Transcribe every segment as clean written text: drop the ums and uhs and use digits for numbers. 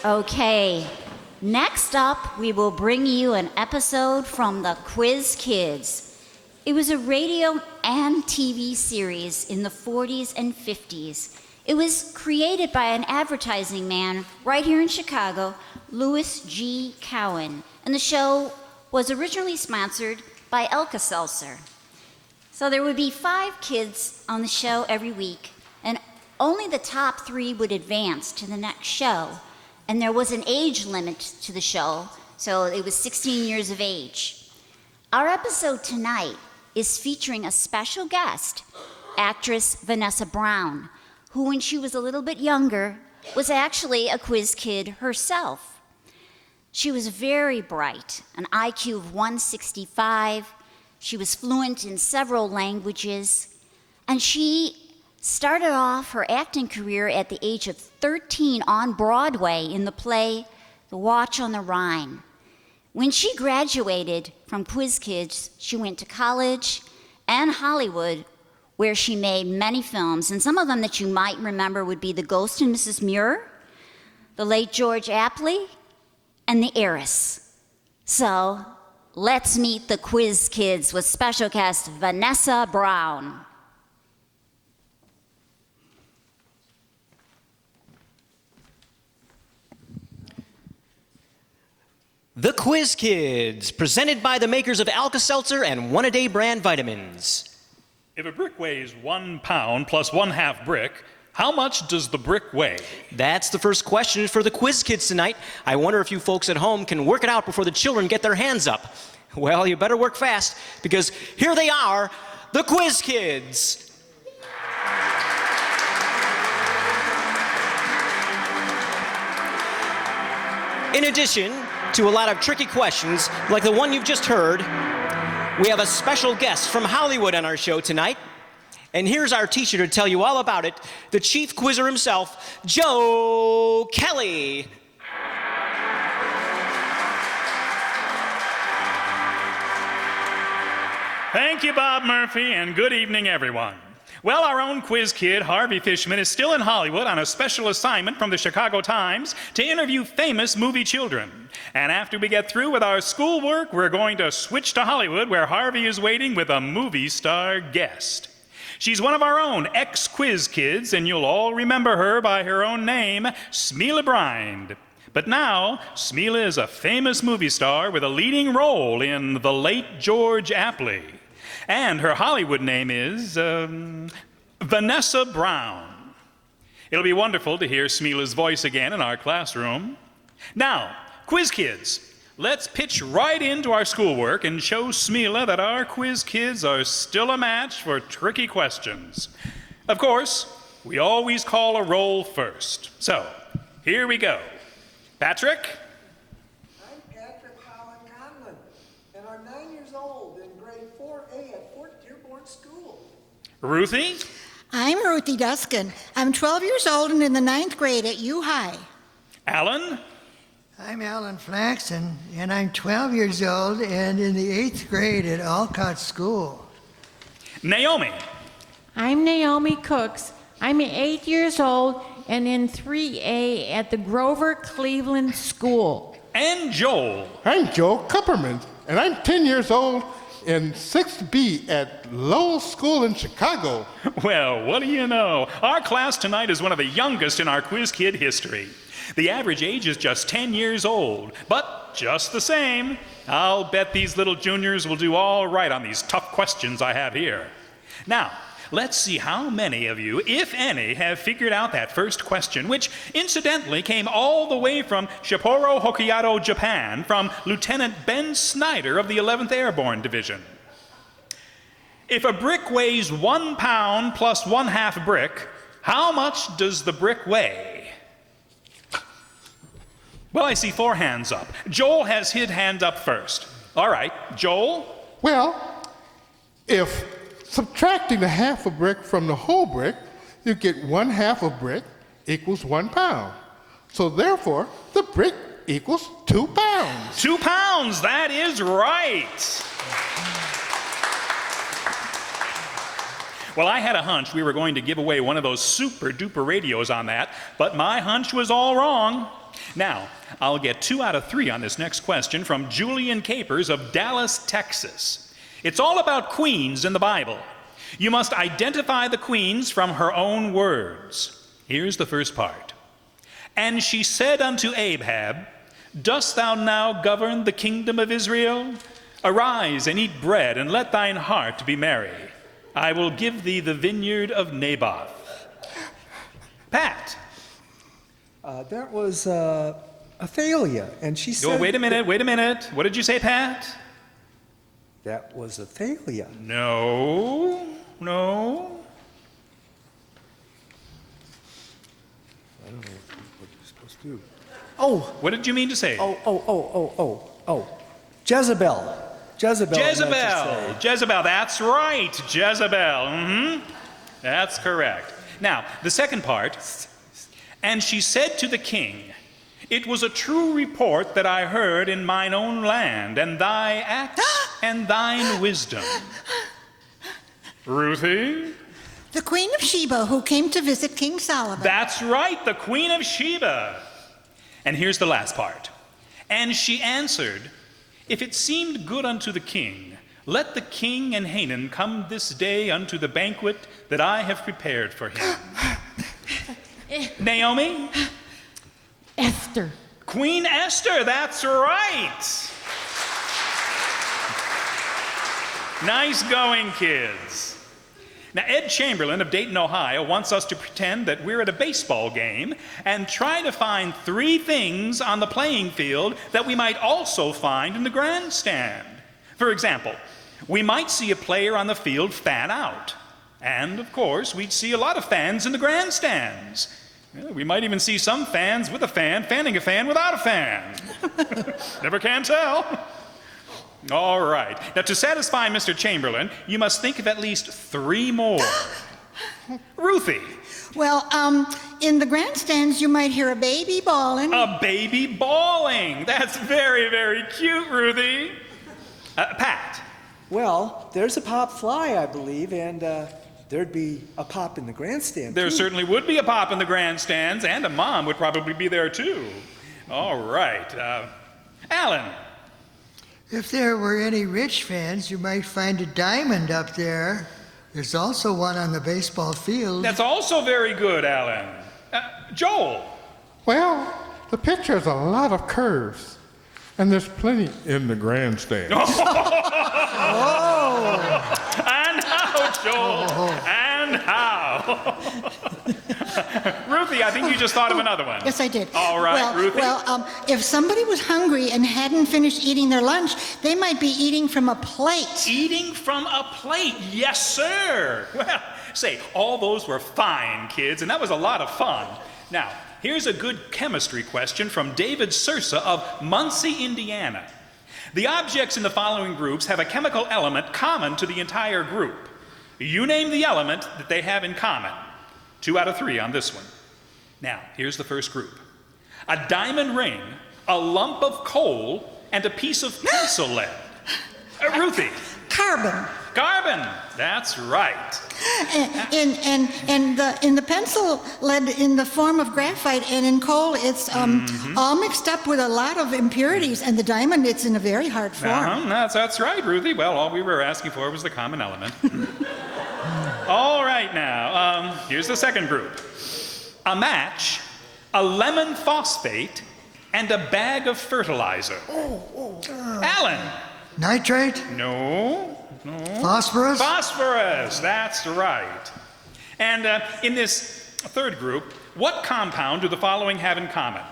Okay, next up, we will bring you an episode from the Quiz Kids. It was a radio and TV series in the 40s and 50s. It was created by an advertising man right here in Chicago, Louis G. Cowan, and the show was originally sponsored by Alka-Seltzer. So there would be 5 kids on the show every week, and only the top 3 would advance to the next show. And there was an age limit to the show, so it was 16 years of age. Our episode tonight is featuring a special guest, actress Vanessa Brown, who when she was a little bit younger was actually a quiz kid herself. She was very bright, an IQ of 165. She was fluent in several languages, and she started off her acting career at the age of 13 on Broadway in the play The Watch on the Rhine. When she graduated from Quiz Kids, she went to college and Hollywood, where she made many films, and some of them that you might remember would be The Ghost and Mrs. Muir, The Late George Apley, and The Heiress. So let's meet the Quiz Kids with special guest Vanessa Brown. The Quiz Kids, presented by the makers of Alka-Seltzer and One-A-Day brand vitamins. If a brick weighs 1 pound plus 1/2 brick, how much does the brick weigh? That's the first question for the Quiz Kids tonight. I wonder if you folks at home can work it out before the children get their hands up. Well, you better work fast, because here they are, the Quiz Kids. In addition to a lot of tricky questions, like the one you've just heard, we have a special guest from Hollywood on our show tonight. And here's our teacher to tell you all about it, the chief quizzer himself, Joe Kelly. Thank you, Bob Murphy, and good evening, everyone. Well, our own quiz kid, Harvey Fishman, is still in Hollywood on a special assignment from the Chicago Times to interview famous movie children. And after we get through with our schoolwork, we're going to switch to Hollywood, where Harvey is waiting with a movie star guest. She's one of our own ex-quiz kids, and you'll all remember her by her own name, Smela Brynd. But now, Smela is a famous movie star with a leading role in The Late George Apley. And her Hollywood name is Vanessa Brown. It'll be wonderful to hear Smela's voice again in our classroom. Now, quiz kids, let's pitch right into our schoolwork and show Smela that our quiz kids are still a match for tricky questions. Of course, we always call a roll first. So, here we go. Patrick? I'm Patrick Holland Conlon, and I'm 9 years old in grade 4A at Fort Dearborn School. Ruthie? I'm Ruthie Duskin. I'm 12 years old and in the 9th grade at U High. Alan? I'm Alan Flaxon, and I'm 12 years old and in the 8th grade at Alcott School. Naomi? I'm Naomi Cooks. I'm 8 years old and in 3A at the Grover Cleveland School. And Joel? I'm Joel Kupperman, and I'm 10 years old in 6th B at Lowell School in Chicago. Well, what do you know? Our class tonight is one of the youngest in our quiz kid history. The average age is just 10 years old, but just the same, I'll bet these little juniors will do all right on these tough questions I have here. Now, let's see how many of you, if any, have figured out that first question, which incidentally came all the way from Sapporo, Hokkaido, Japan, from Lieutenant Ben Snyder of the 11th Airborne Division. If a brick weighs 1 pound plus 1/2 brick, how much does the brick weigh? Well, I see 4 hands up. Joel has his hand up first. All right, Joel? Well, if subtracting the half a brick from the whole brick, you get 1/2 a brick equals 1 pound. So therefore, the brick equals 2 pounds. 2 pounds, that is right. Well, I had a hunch we were going to give away one of those super duper radios on that, but my hunch was all wrong. Now, I'll get 2 out of 3 on this next question from Julian Capers of Dallas, Texas. It's all about queens in the Bible. You must identify the queens from her own words. Here's the first part. And she said unto Ahab, Dost thou now govern the kingdom of Israel? Arise and eat bread, and let thine heart be merry. I will give thee the vineyard of Naboth. Pat. That was Athaliah, and she said... Oh, wait a minute. What did you say, Pat? That was Athaliah. No. I don't know what you're supposed to do. Oh, What did you mean to say? Jezebel. Jezebel. Jezebel, that's right. Jezebel. That's correct. Now, the second part. And she said to the king, It was a true report that I heard in mine own land, and thy acts and thine wisdom. Ruthie? The Queen of Sheba who came to visit King Solomon. That's right, the Queen of Sheba. And here's the last part. And she answered, If it seemed good unto the king, let the king and Hanan come this day unto the banquet that I have prepared for him. Naomi? Esther. Queen Esther, that's right. Nice going, kids. Now, Ed Chamberlain of Dayton, Ohio, wants us to pretend that we're at a baseball game and try to find 3 things on the playing field that we might also find in the grandstand. For example, we might see a player on the field fan out. And, of course, we'd see a lot of fans in the grandstands. We might even see some fans with a fan fanning a fan without a fan. Never can tell. All right. Now, to satisfy Mr. Chamberlain, you must think of at least 3 more. Ruthie. Well, in the grandstands, you might hear a baby bawling. A baby bawling. That's very, very cute, Ruthie. Pat. Well, there's a pop fly, I believe, and there'd be a pop in the grandstand, There too. certainly would be a pop in the grandstands, and a mom would probably be there, too. All right. Alan. If there were any rich fans, you might find a diamond up there. There's also one on the baseball field. That's also very good, Alan. Joel. Well, the picture has a lot of curves, and there's plenty in the grandstand. And how, Joel? And how? Ruthie, I think you just thought of another one. Yes, I did. All right, Ruthie. Well, if somebody was hungry and hadn't finished eating their lunch, they might be eating from a plate. Eating from a plate. Yes, sir. Well, say, all those were fine, kids, and that was a lot of fun. Now, here's a good chemistry question from David Sursa of Muncie, Indiana. The objects in the following groups have a chemical element common to the entire group. You name the element that they have in common. 2 out of 3 on this one. Now, here's the first group. A diamond ring, a lump of coal, and a piece of pencil lead. Ruthie. Carbon. Carbon. That's right. In the pencil lead in the form of graphite, and in coal it's all mixed up with a lot of impurities, and the diamond it's in a very hard form. That's right, Ruthie. Well, all we were asking for was the common element. All right, now, here's the second group. A match, a lemon phosphate, and a bag of fertilizer. Alan. Nitrate? No. Phosphorus? Phosphorus, that's right. And in this third group, what compound do the following have in common?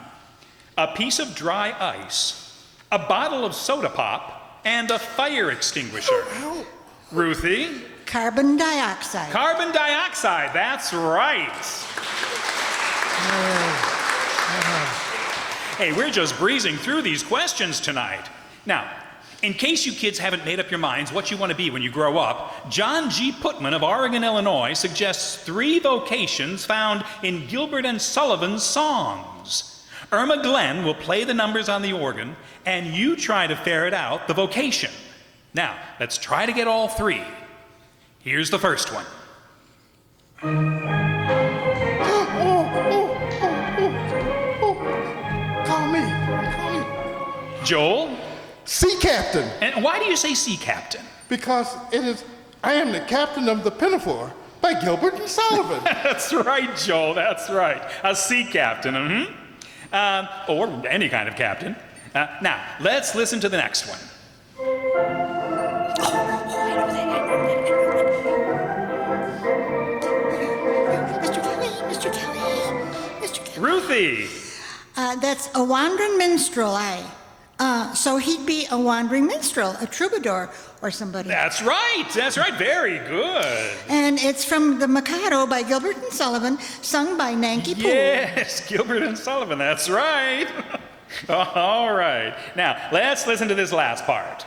A piece of dry ice, a bottle of soda pop, and a fire extinguisher. Ruthie? Carbon dioxide. Carbon dioxide, that's right. Hey, we're just breezing through these questions tonight. Now, in case you kids haven't made up your minds what you want to be when you grow up, John G. Putman of Oregon, Illinois suggests 3 vocations found in Gilbert and Sullivan's songs. Irma Glenn will play the numbers on the organ, and you try to ferret out the vocation. Now, let's try to get all 3. Here's the first one. Joel? Sea captain, And why do you say sea captain? because it is, I am the captain of the Pinafore by Gilbert and Sullivan. That's right, Joel, that's right. A sea captain, or any kind of captain. Now, let's listen to the next one. Mr. Kelly, Mr. Kelly, Mr. Kelly. Ruthie. That's a wandering minstrel, so he'd be a wandering minstrel, a troubadour, or somebody. That's right, very good. And it's from The Mikado by Gilbert and Sullivan, sung by Nanky Poo. Yes, Gilbert and Sullivan, that's right. All right, now let's listen to this last part.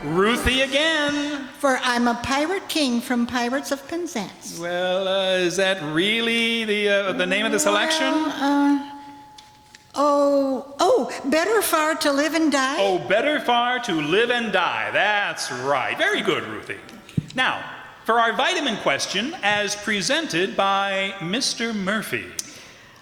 Ruthie again. For I'm a pirate king from Pirates of Penzance. Well, is that really the name of the selection? Better far to live and die. Oh, better far to live and die. That's right. Very good, Ruthie. Now, for our vitamin question, as presented by Mr. Murphy.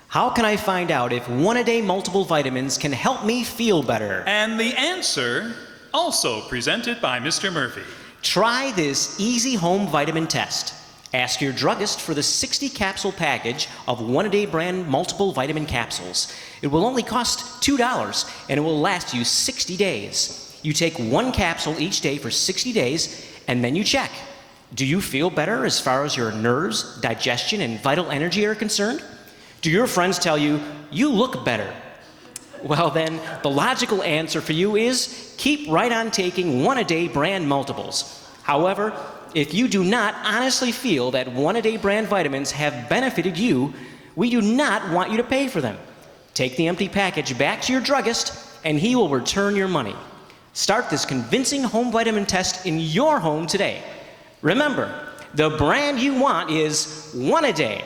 How can I find out if one-a-day multiple vitamins can help me feel better? And the answer, also presented by Mr. Murphy. Try this easy home vitamin test. Ask your druggist for the 60 capsule package of one-a-day brand multiple vitamin capsules. It will only cost $2 and it will last you 60 days. You take one capsule each day for 60 days and then you check. Do you feel better as far as your nerves, digestion, and vital energy are concerned? Do your friends tell you, you look better? Well then, the logical answer for you is keep right on taking one-a-day brand multiples. However, if you do not honestly feel that one-a-day brand vitamins have benefited you, we do not want you to pay for them. Take the empty package back to your druggist and he will return your money. Start this convincing home vitamin test in your home today. Remember, the brand you want is one-a-day.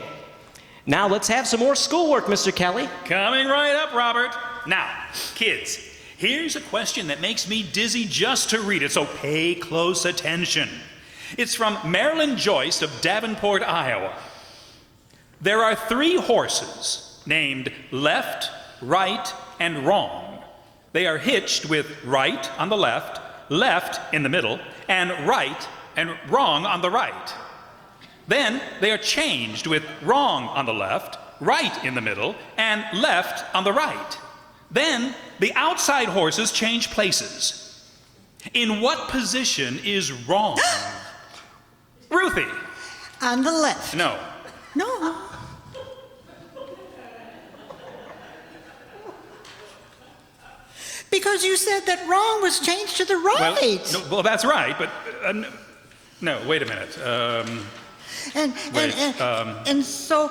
Now let's have some more schoolwork, Mr. Kelly. Coming right up, Robert. Now, kids, here's a question that makes me dizzy just to read it, so pay close attention. It's from Marilyn Joyce of Davenport, Iowa. There are 3 horses named Left, Right, and Wrong. They are hitched with right on the left, left in the middle, and right and wrong on the right. Then they are changed with wrong on the left, right in the middle, and left on the right. Then the outside horses change places. In what position is wrong? Ruthie. On the left. No. No. Because you said that wrong was changed to the right. Well, that's right, but no, wait a minute. And so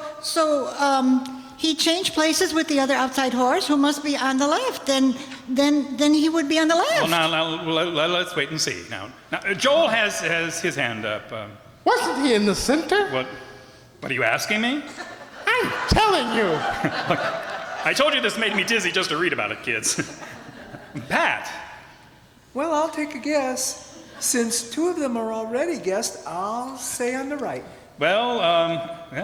he changed places with the other outside horse, who must be on the left. Then he would be on the left. Well, now let's wait and see. Now Joel has his hand up. Wasn't he in the center? What are you asking me? I'm telling you. Look, I told you this made me dizzy just to read about it, kids. Pat. Well, I'll take a guess. Since 2 of them are already guessed, I'll say on the right. Well,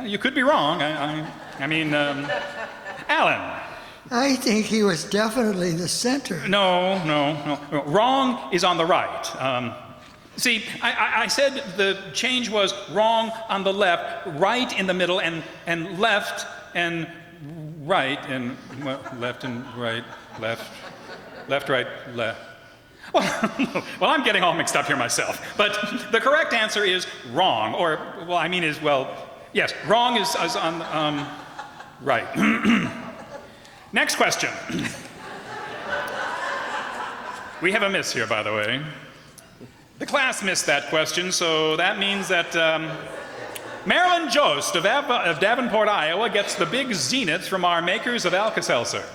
you could be wrong. I mean, Alan. I think he was definitely the center. No. Wrong is on the right. See, I said the change was wrong on the left, right in the middle, and left and right, and left and right, left, right, left. Well, I'm getting all mixed up here myself. But the correct answer is wrong, yes, wrong is on right. Next question. We have a miss here, by the way. The class missed that question, so that means that Marilyn Jost of Davenport, Iowa gets the big zenith from our makers of Alka-Seltzer.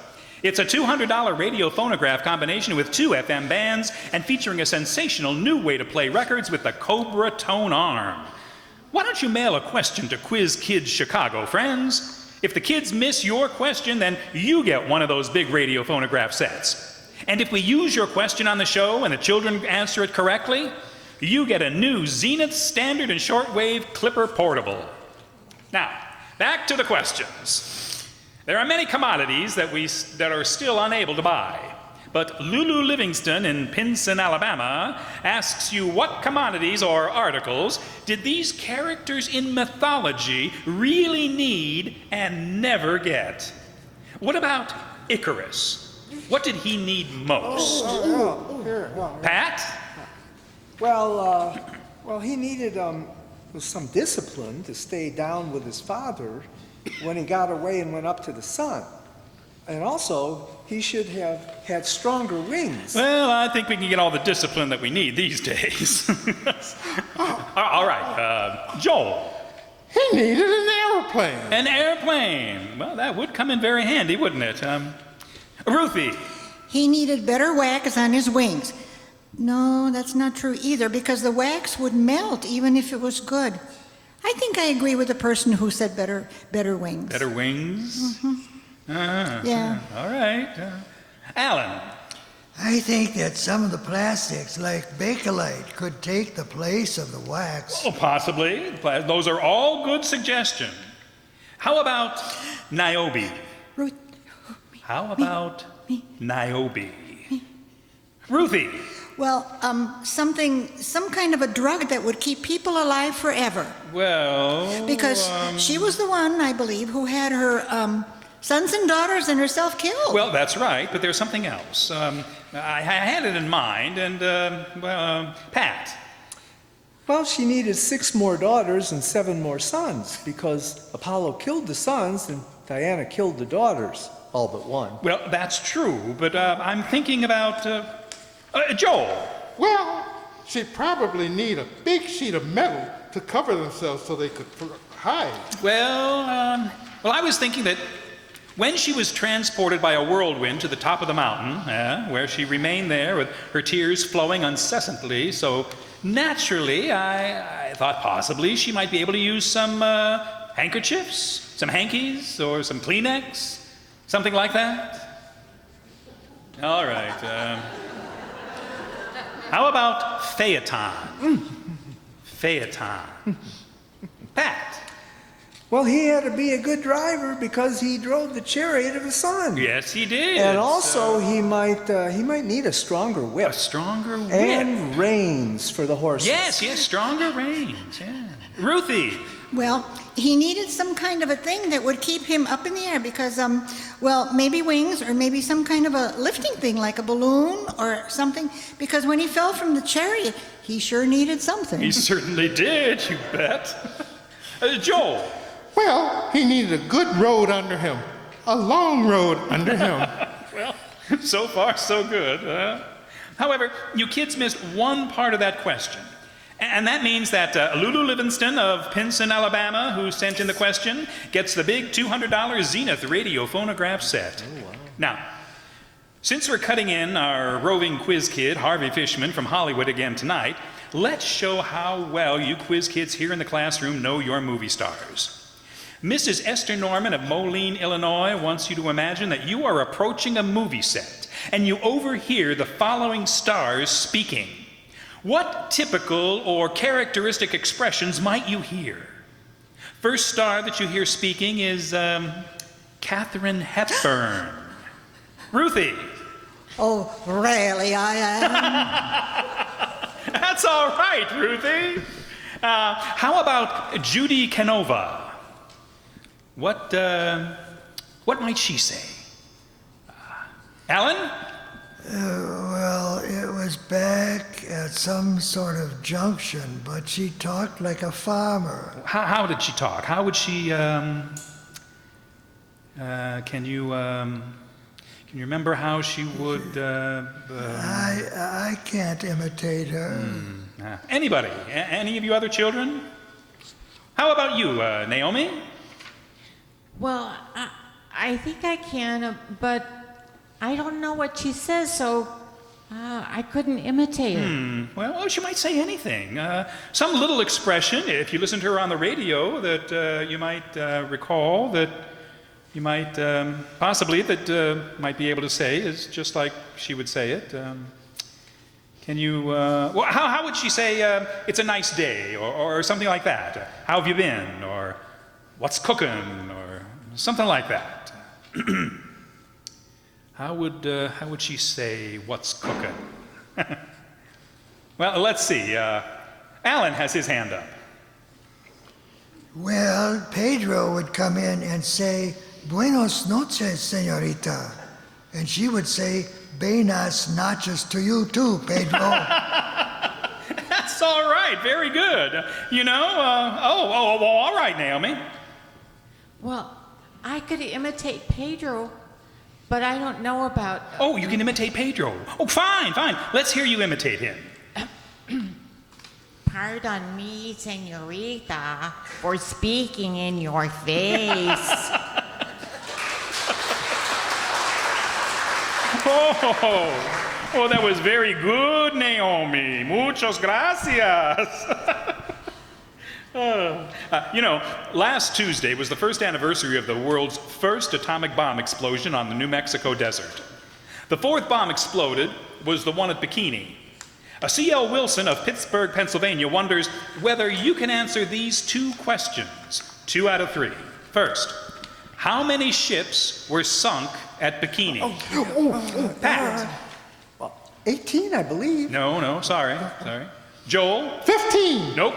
It's a $200 radio phonograph combination with 2 FM bands and featuring a sensational new way to play records with the Cobra Tone Arm. Why don't you mail a question to Quiz Kids Chicago, friends? If the kids miss your question, then you get one of those big radio phonograph sets. And if we use your question on the show and the children answer it correctly, you get a new Zenith Standard and Shortwave Clipper Portable. Now, back to the questions. There are many commodities that are still unable to buy. But Lulu Livingston in Pinson, Alabama, asks you what commodities or articles did these characters in mythology really need and never get? What about Icarus? What did he need most? Pat? Well, he needed some discipline to stay down with his father when he got away and went up to the sun. And also, he should have had stronger wings. Well, I think we can get all the discipline that we need these days. All right, Joel. He needed an airplane. An airplane. Well, that would come in very handy, wouldn't it? Ruthie. He needed better wax on his wings. No, that's not true either, because the wax would melt even if it was good. I think I agree with the person who said better wings. Better wings? Yeah. All right. Alan. I think that some of the plastics, like Bakelite, could take the place of the wax. Oh, possibly. But those are all good suggestions. How about Niobe? Ruth, How about me. Niobe? Ruthie. well, some kind of a drug that would keep people alive forever. Well. Because she was the one, I believe, who had her sons and daughters and herself killed. Well, that's right, but there's something else. I had it in mind, and, Pat. Well, she needed 6 more daughters and 7 more sons, because Apollo killed the sons and Diana killed the daughters, all but one. Well, that's true, but I'm thinking about Joel. Well, she'd probably need a big sheet of metal to cover themselves so they could hide. Well, I was thinking that when she was transported by a whirlwind to the top of the mountain, where she remained there with her tears flowing incessantly, so naturally I thought possibly she might be able to use some handkerchiefs, some hankies, or some Kleenex, something like that. All right. How about Phaeton? Phaeton. Pat. Well, he had to be a good driver because he drove the chariot of the sun. Yes, he did. And also, he might need a stronger whip. A stronger whip. And reins for the horses. Yes, stronger reins. Yeah. Ruthie. Well, he needed some kind of a thing that would keep him up in the air because, maybe wings or maybe some kind of a lifting thing like a balloon or something. Because when he fell from the chariot, he sure needed something. He certainly did, you bet. Joel. Well, he needed a good road under him, a long road under him. Well, so far so good. However, you kids missed one part of that question. And that means that Lulu Livingston of Pinson, Alabama, who sent in the question, gets the big $200 Zenith radio phonograph set. Oh, wow. Now, since we're cutting in our roving quiz kid, Harvey Fishman, from Hollywood again tonight, let's show how well you quiz kids here in the classroom know your movie stars. Mrs. Esther Norman of Moline, Illinois, wants you to imagine that you are approaching a movie set and you overhear the following stars speaking. What typical or characteristic expressions might you hear? First star that you hear speaking is Katharine Hepburn. Ruthie. Oh, really, I am? That's all right, Ruthie. How about Judy Canova? What might she say? Alan? Well, it was back at some sort of junction, but she talked like a farmer. How did she talk? How would she, can you remember how she would, I can't imitate her. Anybody? Any of you other children? How about you, Naomi? Well, I think I can, but I don't know what she says, so I couldn't imitate her. Well, she might say anything. Some little expression, if you listen to her on the radio, that you might recall, that you might possibly, that might be able to say is just like she would say it. Can you, well, how would she say, it's a nice day, or something like that? How have you been? Or what's cooking? Or something like that. How would she say, what's cooking? Well, let's see. Alan has his hand up. Well, Pedro would come in and say, Buenos noches, señorita. And she would say, Buenas noches to you too, Pedro. That's all right. Very good. You know, all right, Naomi. Well, I could imitate Pedro, but I don't know about... Oh, you can imitate Pedro. Oh, fine. Let's hear you imitate him. Pardon me, señorita, for speaking in your face. Oh, that was very good, Naomi. Muchas gracias. You know, last Tuesday was the first anniversary of the world's first atomic bomb explosion on the New Mexico desert. The fourth bomb exploded was the one at Bikini. C.L. Wilson of Pittsburgh, Pennsylvania wonders whether you can answer these two questions, 2 out of 3. First, how many ships were sunk at Bikini? Pat. 18, I believe. No, sorry. Joel? 15. Nope.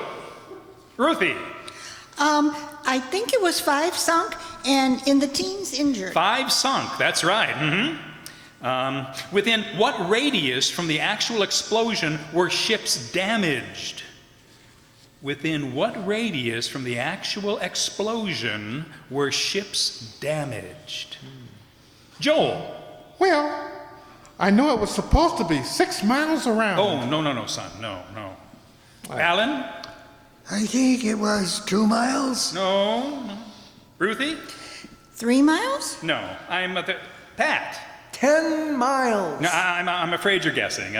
Ruthie? I think it was 5 sunk and in the teens injured. 5 sunk, that's right. Within what radius from the actual explosion were ships damaged? Within what radius from the actual explosion were ships damaged? Joel? Well, I know it was supposed to be 6 miles around. Oh, no, son, no. Alan? I think it was 2 miles. No. Ruthie? 3 miles? No. Pat? 10 miles. No, I'm afraid you're guessing.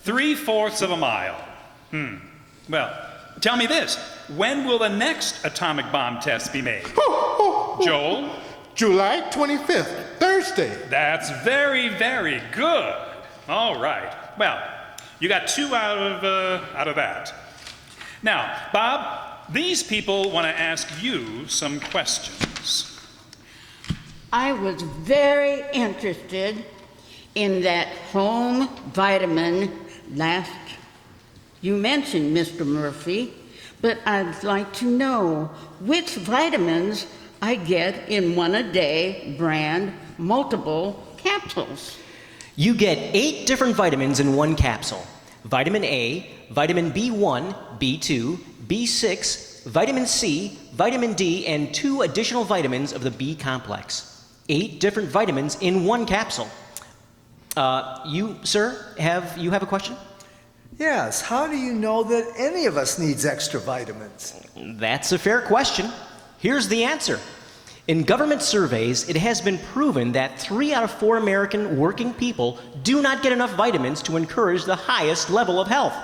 3/4 of a mile. Well, tell me this. When will the next atomic bomb test be made? Joel? July 25th, Thursday. That's very, very good. All right. Well, you got 2 out of that. Now, Bob, these people want to ask you some questions. I was very interested in that home vitamin you mentioned, Mr. Murphy, but I'd like to know which vitamins I get in one-a-day brand multiple capsules. You get 8 different vitamins in one capsule. Vitamin A, vitamin B1, B2, B6, vitamin C, vitamin D, and 2 additional vitamins of the B complex. 8 different vitamins in one capsule. You, sir, you have a question? Yes, how do you know that any of us needs extra vitamins? That's a fair question. Here's the answer. In government surveys, it has been proven that 3 out of 4 American working people do not get enough vitamins to encourage the highest level of health.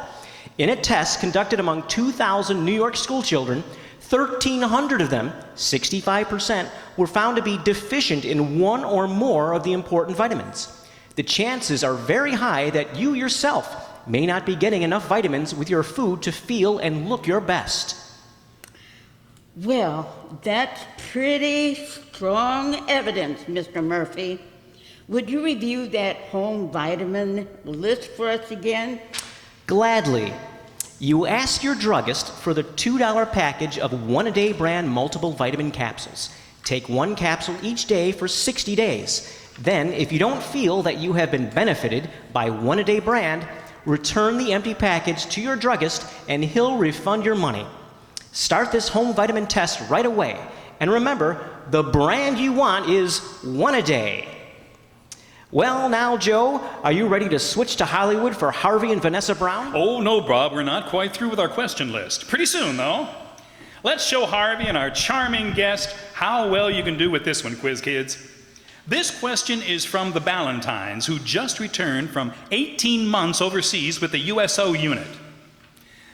In a test conducted among 2,000 New York school children, 1,300 of them, 65%, were found to be deficient in 1 or more of the important vitamins. The chances are very high that you yourself may not be getting enough vitamins with your food to feel and look your best. Well, that's pretty strong evidence, Mr. Murphy. Would you review that home vitamin list for us again? Gladly. You ask your druggist for the $2 package of one-a-day brand multiple vitamin capsules. Take 1 capsule each day for 60 days. Then, if you don't feel that you have been benefited by one-a-day brand, return the empty package to your druggist and he'll refund your money. Start this home vitamin test right away. And remember, the brand you want is one-a-day. Well, now, Joe, are you ready to switch to Hollywood for Harvey and Vanessa Brown? Oh, no, Bob, we're not quite through with our question list. Pretty soon, though. Let's show Harvey and our charming guest how well you can do with this one, quiz kids. This question is from the Ballantines, who just returned from 18 months overseas with the USO unit.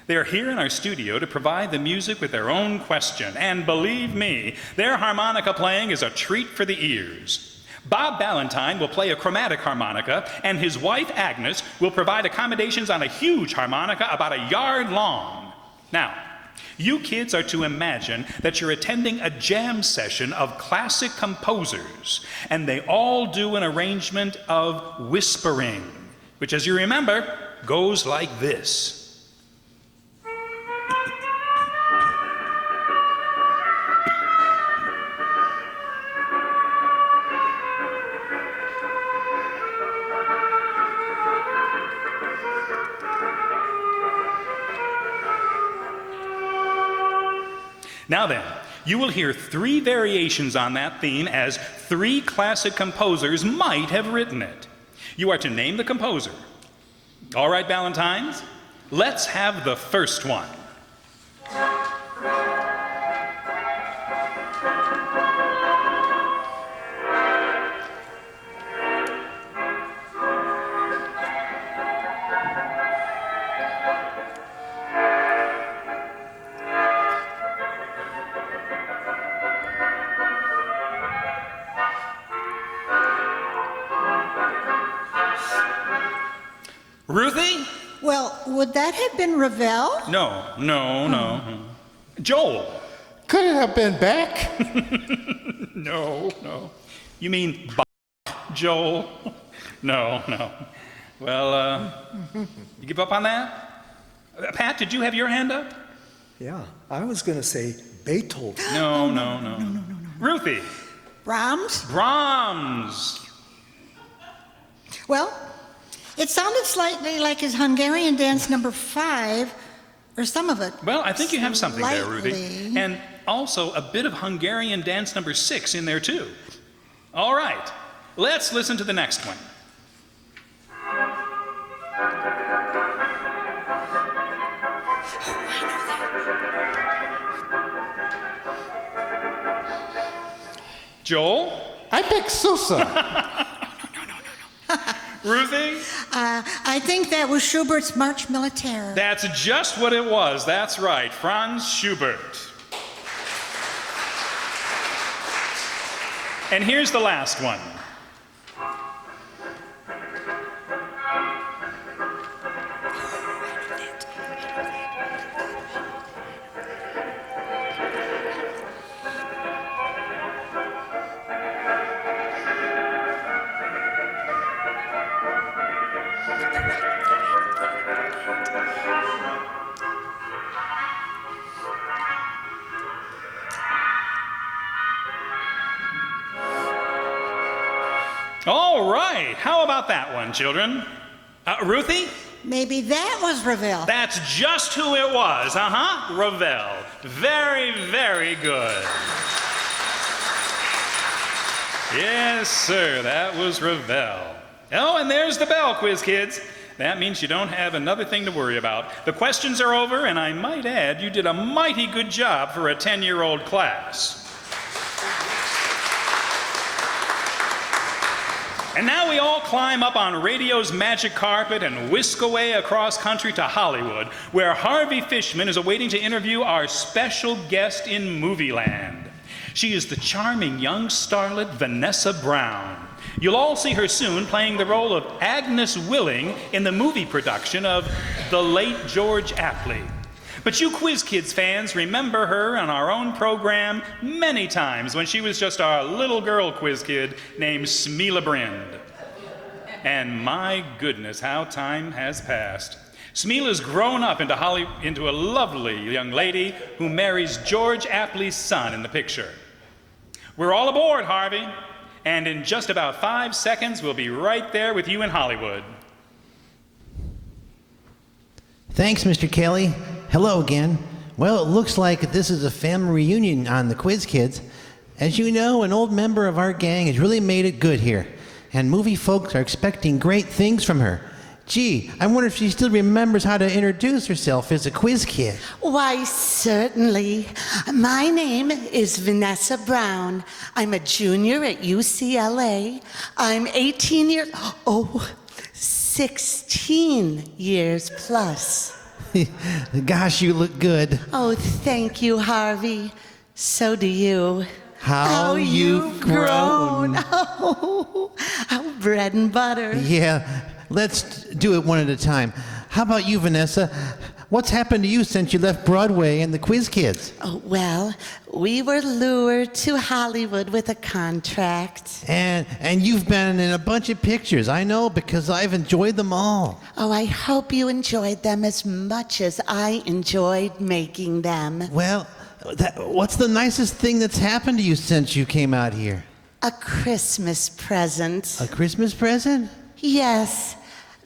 They're here in our studio to provide the music with their own question, and believe me, their harmonica playing is a treat for the ears. Bob Ballantyne will play a chromatic harmonica, and his wife Agnes will provide accommodations on a huge harmonica about a yard long. Now, you kids are to imagine that you're attending a jam session of classic composers, and they all do an arrangement of whispering, which, as you remember, goes like this. Now then, you will hear 3 variations on that theme as 3 classic composers might have written it. You are to name the composer. All right, Valentines, let's have the first one. Ruthie? Well, would that have been Ravel? No. Joel? Could it have been Beck? No. You mean Joel? No. Well, you give up on that? Pat, did you have your hand up? Yeah, I was going to say Beethoven. No. Ruthie? Brahms? Brahms. Well, it sounded slightly like his Hungarian dance number 5, or some of it. Well, I think you have something there, Ruthie. Slightly. And also a bit of Hungarian dance number 6 in there, too. All right, let's listen to the next one. Joel? I picked Sousa. Ruthie? I think that was Schubert's March Militaire. That's just what it was. That's right, Franz Schubert. And here's the last one. All right, how about that one, children? Ruthie? Maybe that was Ravel. That's just who it was, Ravel. Very, very good. Yes, sir, that was Ravel. Oh, and there's the bell, quiz kids. That means you don't have another thing to worry about. The questions are over, and I might add, you did a mighty good job for a 10-year-old class. And now we all climb up on radio's magic carpet and whisk away across country to Hollywood, where Harvey Fishman is awaiting to interview our special guest in Movieland. She is the charming young starlet Vanessa Brown. You'll all see her soon playing the role of Agnes Willing in the movie production of The Late George Apley. But you Quiz Kids fans remember her on our own program many times when she was just our little girl quiz kid named Smeela Brind. And my goodness, how time has passed. Smeela's grown up into a lovely young lady who marries George Apley's son in the picture. We're all aboard, Harvey, and in just about 5 seconds, we'll be right there with you in Hollywood. Thanks, Mr. Kelly. Hello again. Well, it looks like this is a family reunion on the Quiz Kids. As you know, an old member of our gang has really made it good here, and movie folks are expecting great things from her. Gee, I wonder if she still remembers how to introduce herself as a quiz kid. Why, certainly. My name is Vanessa Brown. I'm a junior at UCLA. I'm 16 years plus. Gosh, you look good. Oh, thank you, Harvey. So do you. How you've grown. Oh, bread and butter. Yeah, let's do it one at a time. How about you, Vanessa? What's happened to you since you left Broadway and the Quiz Kids? Oh, well, we were lured to Hollywood with a contract. And you've been in a bunch of pictures, I know, because I've enjoyed them all. Oh, I hope you enjoyed them as much as I enjoyed making them. Well, what's the nicest thing that's happened to you since you came out here? A Christmas present. A Christmas present? Yes.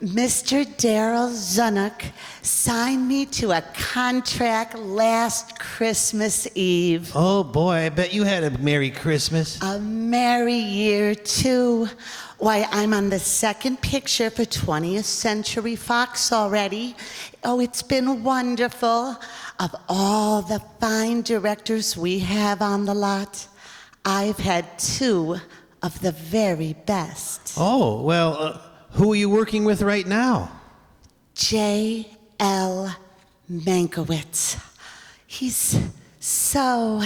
Mr. Darrell Zanuck signed me to a contract last Christmas Eve. Oh boy, I bet you had a Merry Christmas. A merry year, too. Why, I'm on the second picture for 20th Century Fox already. Oh, it's been wonderful. Of all the fine directors we have on the lot, I've had 2 of the very best. Oh, well, who are you working with right now? J.L. Mankiewicz. He's so...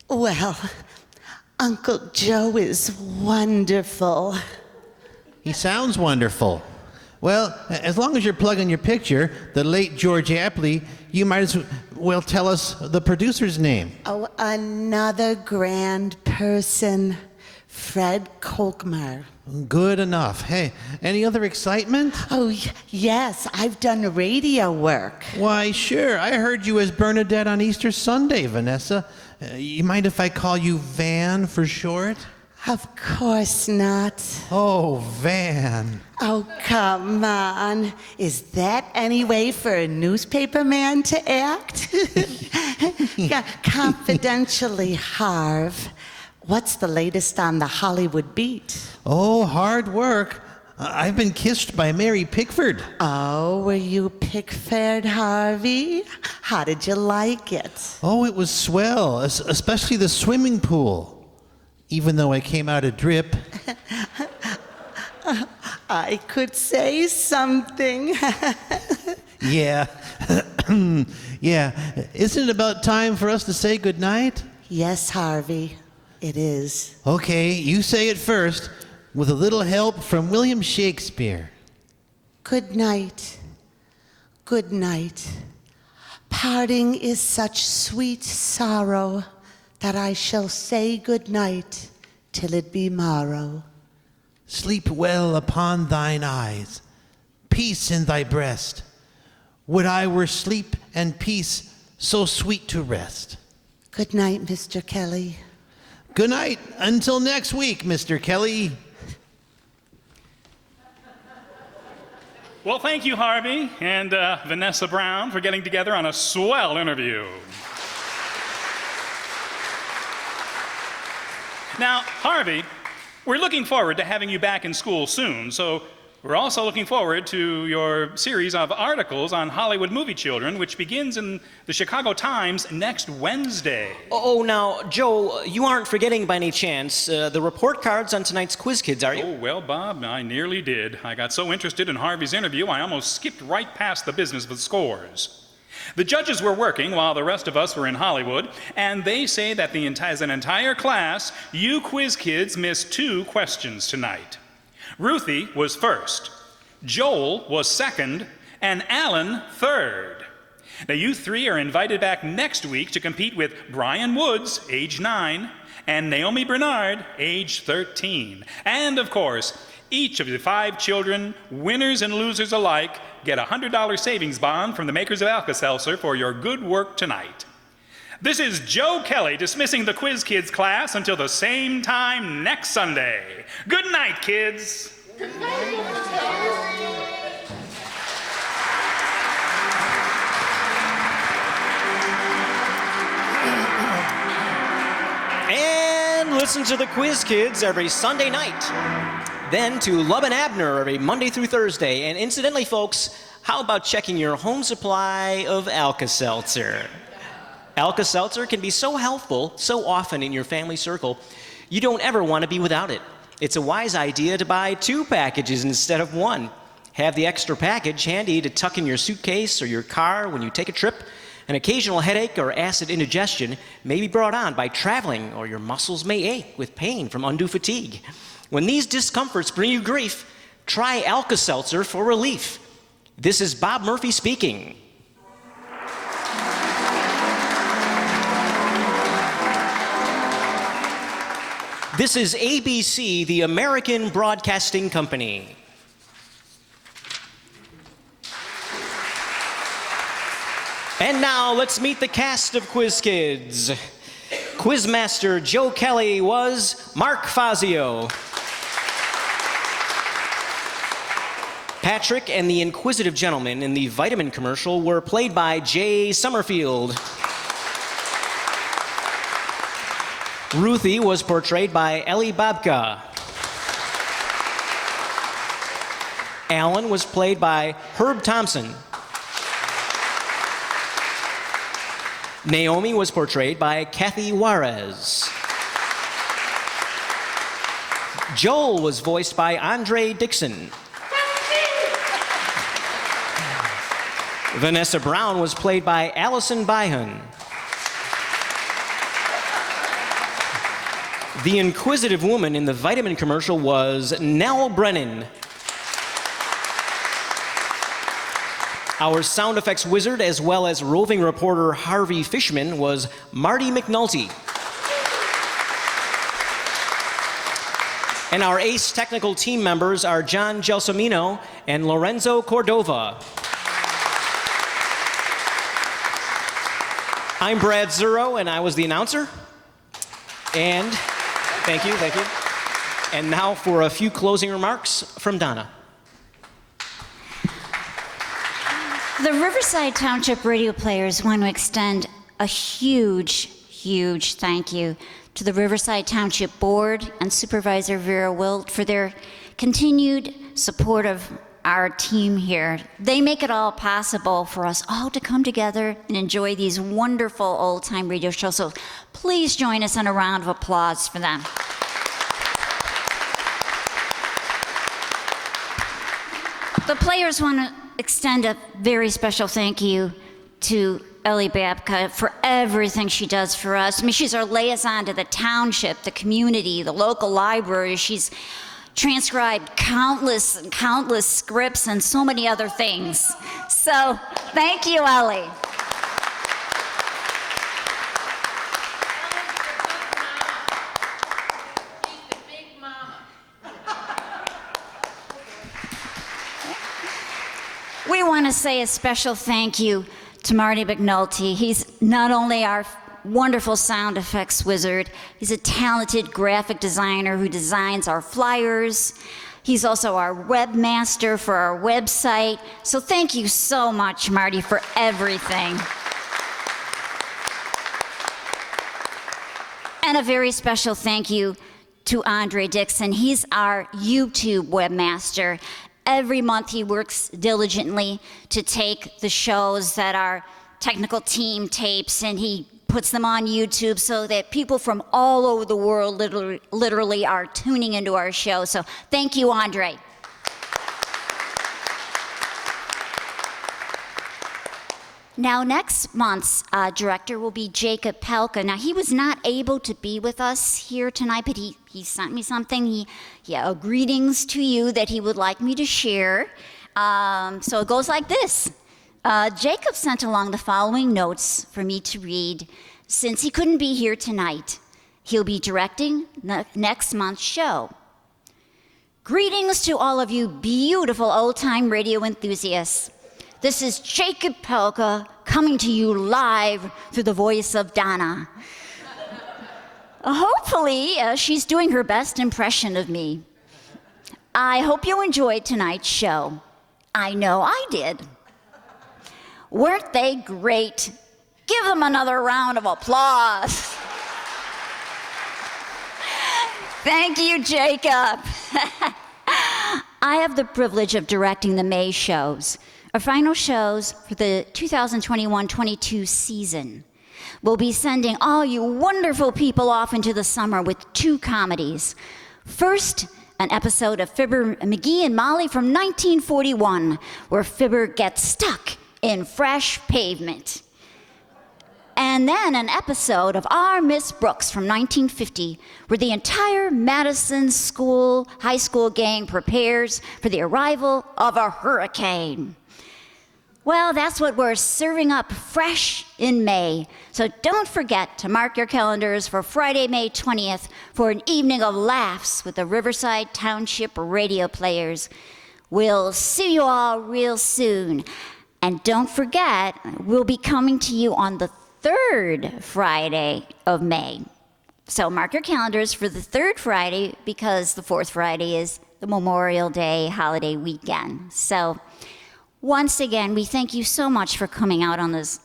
Well, Uncle Joe is wonderful. He sounds wonderful. Well, as long as you're plugging your picture, the late George Apley, you might as well tell us the producer's name. Oh, another grand person, Fred Kolkmar. Good enough. Hey, any other excitement? Oh, yes, I've done radio work. Why, sure. I heard you as Bernadette on Easter Sunday, Vanessa. You mind if I call you Van for short? Of course not. Oh, Van. Oh, come on. Is that any way for a newspaper man to act? Yeah, confidentially, Harv. What's the latest on the Hollywood beat? Oh, hard work. I've been kissed by Mary Pickford. Oh, were you Pickford, Harvey? How did you like it? Oh, it was swell, especially the swimming pool. Even though I came out a drip. I could say something. Yeah. Yeah. Isn't it about time for us to say goodnight? Yes, Harvey, it is. Okay, you say it first, with a little help from William Shakespeare. Good night. Good night. Parting is such sweet sorrow that I shall say good night till it be morrow. Sleep well upon thine eyes, peace in thy breast. Would I were sleep and peace so sweet to rest. Good night, Mr. Kelly. Good night until next week, Mr. Kelly. Well, thank you, Harvey and Vanessa Brown, for getting together on a swell interview. Now, Harvey, we're looking forward to having you back in school soon, so we're also looking forward to your series of articles on Hollywood movie children, which begins in the Chicago Times next Wednesday. Oh, now, Joe, you aren't forgetting by any chance the report cards on tonight's Quiz Kids, are you? Oh, well, Bob, I nearly did. I got so interested in Harvey's interview, I almost skipped right past the business of the scores. The judges were working while the rest of us were in Hollywood, and they say that as an entire class, you Quiz Kids missed 2 questions tonight. Ruthie was first, Joel was second, and Alan third. Now, you 3 are invited back next week to compete with Brian Woods, age 9, and Naomi Bernard, age 13. And, of course, each of the 5 children, winners and losers alike, get a $100 savings bond from the makers of Alka-Seltzer for your good work tonight. This is Joe Kelly dismissing the Quiz Kids class until the same time next Sunday. Good night, kids. And listen to the Quiz Kids every Sunday night. Then to Lub and Abner every Monday through Thursday. And incidentally, folks, how about checking your home supply of Alka-Seltzer? Alka-Seltzer can be so helpful so often in your family circle, you don't ever want to be without it. It's a wise idea to buy 2 packages instead of 1. Have the extra package handy to tuck in your suitcase or your car when you take a trip. An occasional headache or acid indigestion may be brought on by traveling, or your muscles may ache with pain from undue fatigue. When these discomforts bring you grief, try Alka-Seltzer for relief. This is Bob Murphy speaking. This is ABC, the American Broadcasting Company. And now let's meet the cast of Quiz Kids. Quizmaster Joe Kelly was Mark Fazio. Patrick and the inquisitive gentleman in the vitamin commercial were played by Jay Summerfield. Ruthie was portrayed by Ellie Babka. Alan was played by Herb Thompson. Naomi was portrayed by Kathy Juarez. Joel was voiced by Andre Dixon. Vanessa Brown was played by Allison Byhan. The inquisitive woman in the vitamin commercial was Nell Brennan. Our sound effects wizard, as well as roving reporter Harvey Fishman, was Marty McNulty. And our ACE technical team members are John Gelsomino and Lorenzo Cordova. I'm Brad Zuro, and I was the announcer. And thank you. And now for a few closing remarks from Donna. The Riverside Township radio players want to extend a huge thank you to the Riverside Township Board and Supervisor Vera Wilt for their continued support of our team here. They make it all possible for us all to come together and enjoy these wonderful old-time radio shows. So please join us in a round of applause for them. The players want to extend a very special thank you to Ellie Babka for everything she does for us. I mean, she's our liaison to the township, the community, the local library. She's transcribed countless scripts and so many other things. So thank you, Ellie. We want to say a special thank you to Marty McNulty. He's not only our wonderful sound effects wizard, he's a talented graphic designer who designs our flyers. He's also our webmaster for our website. So thank you so much, Marty, for everything. And a very special thank you to Andre Dixon. He's our YouTube webmaster. Every month he works diligently to take the shows that our technical team tapes and he puts them on YouTube so that people from all over the world literally are tuning into our show. So thank you, Andre. Now, next month's director will be Jacob Pelka. Now, he was not able to be with us here tonight, but he sent me something. Greetings to you that he would like me to share. So it goes like this. Jacob sent along the following notes for me to read. Since he couldn't be here tonight, he'll be directing next month's show. Greetings to all of you beautiful old-time radio enthusiasts. This is Jacob Pelka coming to you live through the voice of Donna. Hopefully, she's doing her best impression of me. I hope you enjoyed tonight's show. I know I did. Weren't they great? Give them another round of applause. Thank you, Jacob. I have the privilege of directing the May shows. Our final shows for the 2021-22 season. We'll be sending all you wonderful people off into the summer with 2 comedies. First, an episode of Fibber, McGee and Molly from 1941, where Fibber gets stuck in fresh pavement. And then an episode of Our Miss Brooks from 1950, where the entire Madison high school gang prepares for the arrival of a hurricane. Well, that's what we're serving up fresh in May. So don't forget to mark your calendars for Friday, May 20th for an evening of laughs with the Riverside Township radio players. We'll see you all real soon. And don't forget, we'll be coming to you on the third Friday of May. So mark your calendars for the third Friday because the fourth Friday is the Memorial Day holiday weekend. So once again, we thank you so much for coming out on this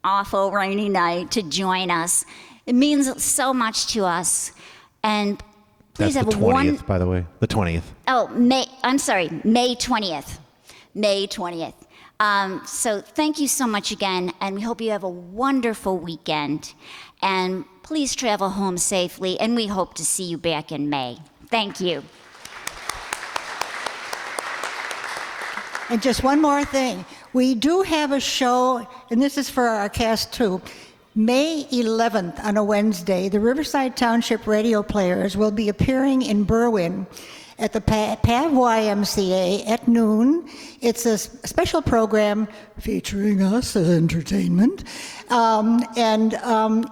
awful rainy night to join us. It means so much to us. And please That's have the 20th, by the way. The 20th. Oh, May 20th. May 20th. So thank you so much again, and we hope you have a wonderful weekend. And please travel home safely, and we hope to see you back in May. Thank you. And just one more thing. We do have a show, and this is for our cast too. May 11th on a Wednesday, the Riverside Township radio players will be appearing in Berwyn at the PAV YMCA at noon. It's a special program featuring us as entertainment.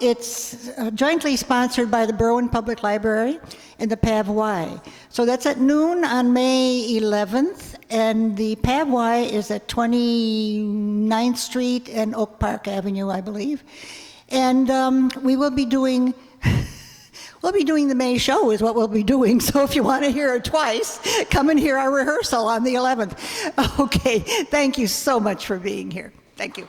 It's jointly sponsored by the Berwyn Public Library and the PAV Y. So that's at noon on May 11th, and the PAV Y is at 29th Street and Oak Park Avenue, I believe. And we will be doing... We'll be doing the May show is what we'll be doing. So if you want to hear it twice, come and hear our rehearsal on the 11th. Okay, thank you so much for being here. Thank you.